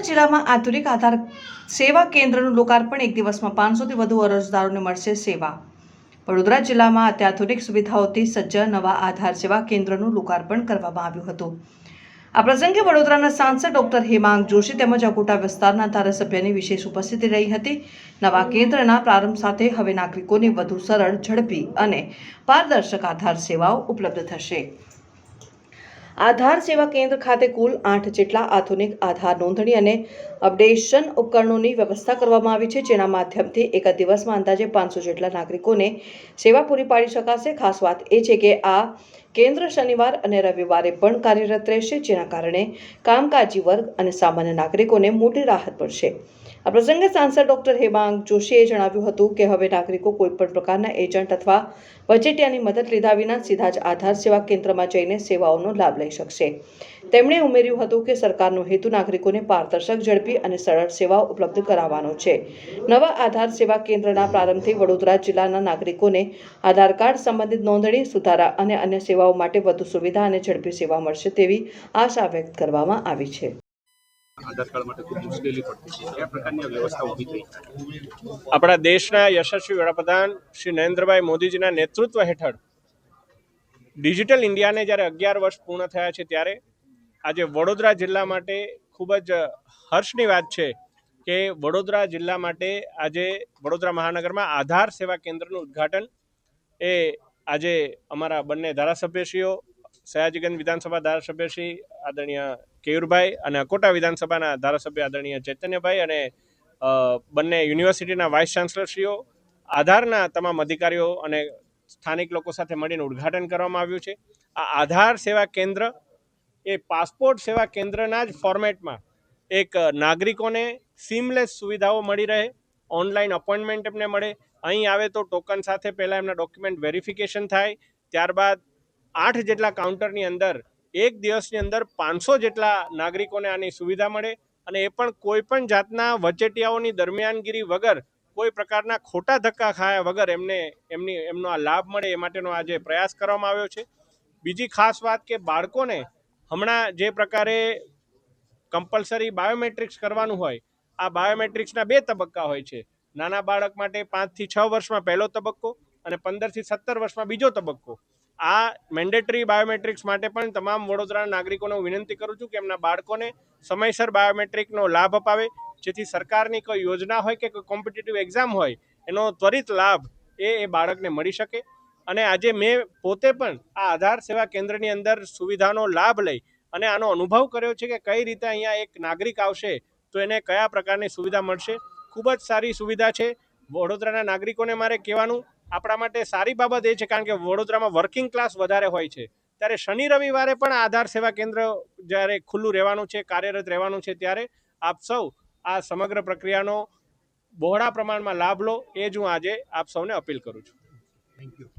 જિલ્લામાં આધુનિક આધાર સેવા કેન્દ્રનું લોકાર્પણ, એક દિવસમાં 500થી વધુ અરજદારોને મળશે સેવા। વડોદરા જિલ્લામાં અત્યાધુનિક સુવિધાઓથી સજ્જ નવા આધાર સેવા કેન્દ્રનું લોકાર્પણ કરવામાં આવ્યું હતું। આ પ્રસંગે વડોદરાના સાંસદ ડોક્ટર હેમાંગ જોશી તેમજ અકોટા વિસ્તારના ધારાસભ્યની વિશેષ ઉપસ્થિતિ રહી હતી। નવા કેન્દ્રના પ્રારંભ સાથે હવે નાગરિકોને વધુ સરળ, ઝડપી અને પારદર્શક આધાર સેવાઓ ઉપલબ્ધ થશે। આધાર સેવા કેન્દ્ર ખાતે કુલ 8 જેટલા આધુનિક આધાર નોંધણી અને અપડેશન ઉપકરણોની વ્યવસ્થા કરવામાં આવી છે, જેના માધ્યમથી એક દિવસમાં અંદાજે 500 જેટલા નાગરિકોને સેવા પૂરી પાડી શકાશે। ખાસ વાત એ છે કે આ કેન્દ્ર શનિવાર અને રવિવારે પણ કાર્યરત રહેશે, જેના કારણે કામકાજી વર્ગ અને સામાન્ય નાગરિકોને મોટી રાહત મળશે। આ પ્રસંગે સાંસદ ડોક્ટર હેમાંગ જોશીએ જણાવ્યું હતું કે હવે નાગરિકો કોઈપણ પ્રકારના એજન્ટ અથવા વચેટિયાની મદદ લીધા વિના સીધા જ આધાર સેવા કેન્દ્રમાં જઈને સેવાઓનો લાભ લઈ શકશે। તેમણે ઉમેર્યું હતું કે સરકારનો હેતુ નાગરિકોને પારદર્શક, ઝડપી અને સરળ સેવાઓ ઉપલબ્ધ કરાવવાનો છે। નવા આધાર સેવા કેન્દ્રના પ્રારંભથી વડોદરા જિલ્લાના નાગરિકોને આધાર કાર્ડ સંબંધિત નોંધણી, સુધારા અને અન્ય સેવાઓ માટે વધુ સુવિધા અને ઝડપી સેવા મળશે તેવી આશા વ્યક્ત કરવામાં આવી છે। આધાર કાર્ડ માટે ખૂબ મુશ્કેલી પડતી છે, આ પ્રકારની વ્યવસ્થા ઊભી થઈ છે। આપણા દેશના યશસ્વી વડાપ્રધાન શ્રી નરેન્દ્રભાઈ મોદીજીના નેતૃત્વ હેઠળ ડિજિટલ ઇન્ડિયાને જ્યારે 11 વર્ષ પૂર્ણ થયા છે, ત્યારે આજે વડોદરા જિલ્લા માટે ખૂબ જ હર્ષની વાત છે કે વડોદરા જિલ્લા માટે આજે વડોદરા મહાનગરમાં આધાર સેવા કેન્દ્રનું ઉદ્ઘાટન એ આજે અમારા બંને ધારાસભ્યશ્રીઓ, સયાજીગંજ વિધાનસભા ધારાસભ્ય શ્રી આદરણીય કેયુરભાઈ અને અકોટા વિધાનસભાના ધારાસભ્ય આદરણીય ચૈતન્યભાઈ અને બંને યુનિવર્સિટીના વાઇસ ચાન્સલરશ્રીઓ, આધારના તમામ અધિકારીઓ અને સ્થાનિક લોકો સાથે મળીને ઉદ્ઘાટન કરવામાં આવ્યું છે। આ આધાર સેવા કેન્દ્ર એ પાસપોર્ટ સેવા કેન્દ્રના જ ફોર્મેટમાં એક નાગરિકોને સીમલેસ સુવિધાઓ મળી રહે, ઓનલાઈન અપોઇન્ટમેન્ટ એમને મળે, અહીં આવે તો ટોકન સાથે પહેલાં એમના ડોક્યુમેન્ટ વેરિફિકેશન થાય, ત્યારબાદ 8 જેટલા કાઉન્ટરની અંદર એક દિવસની અંદર 500 જેટલા નાગરિકોને આની સુવિધા મળે અને એ પણ કોઈ પણ જાતના વચેટિયાઓની દરમિયાનગીરી વગર, કોઈ પ્રકારના ખોટા ધક્કા ખાયા વગર એમનો આ લાભ મળે એ માટેનો આજે પ્રયાસ કરવામાં આવ્યો છે। બીજી ખાસ વાત કે બાળકોને હમણાં જે પ્રકારે કમ્પલસરી બાયોમેટ્રિક્સ કરવાનું હોય, આ બાયોમેટ્રિક્સના 2 તબક્કા હોય છે। નાના બાળક માટે 5 થી 6 વર્ષમાં પહેલો તબક્કો અને 15 થી 17 વર્ષમાં બીજો તબક્કો। આ મેન્ડેટરી બાયોમેટ્રિક્સ માટે પણ તમામ વડોદરાના નાગરિકોને હું વિનંતી કરું છું કે એમના બાળકોને સમયસર બાયોમેટ્રિકનો લાભ અપાવે, જેથી સરકારની કોઈ યોજના હોય કે કોઈ કોમ્પિટિટિવ એક્ઝામ હોય એનો ત્વરિત લાભ એ બાળકને મળી શકે। અને આજે મેં પોતે પણ આ આધાર સેવા કેન્દ્રની અંદર સુવિધાનો લાભ લઈ અને આનો અનુભવ કર્યો છે કે કઈ રીતે અહીંયા એક નાગરિક આવશે તો એને કયા પ્રકારની સુવિધા મળશે। ખૂબ જ સારી સુવિધા છે। વડોદરાના નાગરિકોને મારે કહેવાનું, આપણા માટે સારી બાબત એ છે કારણ કે વડોદરામાં વર્કિંગ ક્લાસ વધારે હોય છે, ત્યારે શનિ રવિવારે પણ આધાર સેવા કેન્દ્ર જ્યારે ખુલ્લું રહેવાનું છે, કાર્યરત રહેવાનું છે, ત્યારે આપ સૌ આ સમગ્ર પ્રક્રિયાનો બહોળા પ્રમાણમાં લાભ લો, એ જ હું આજે આપ સૌને અપીલ કરું છું। Thank you.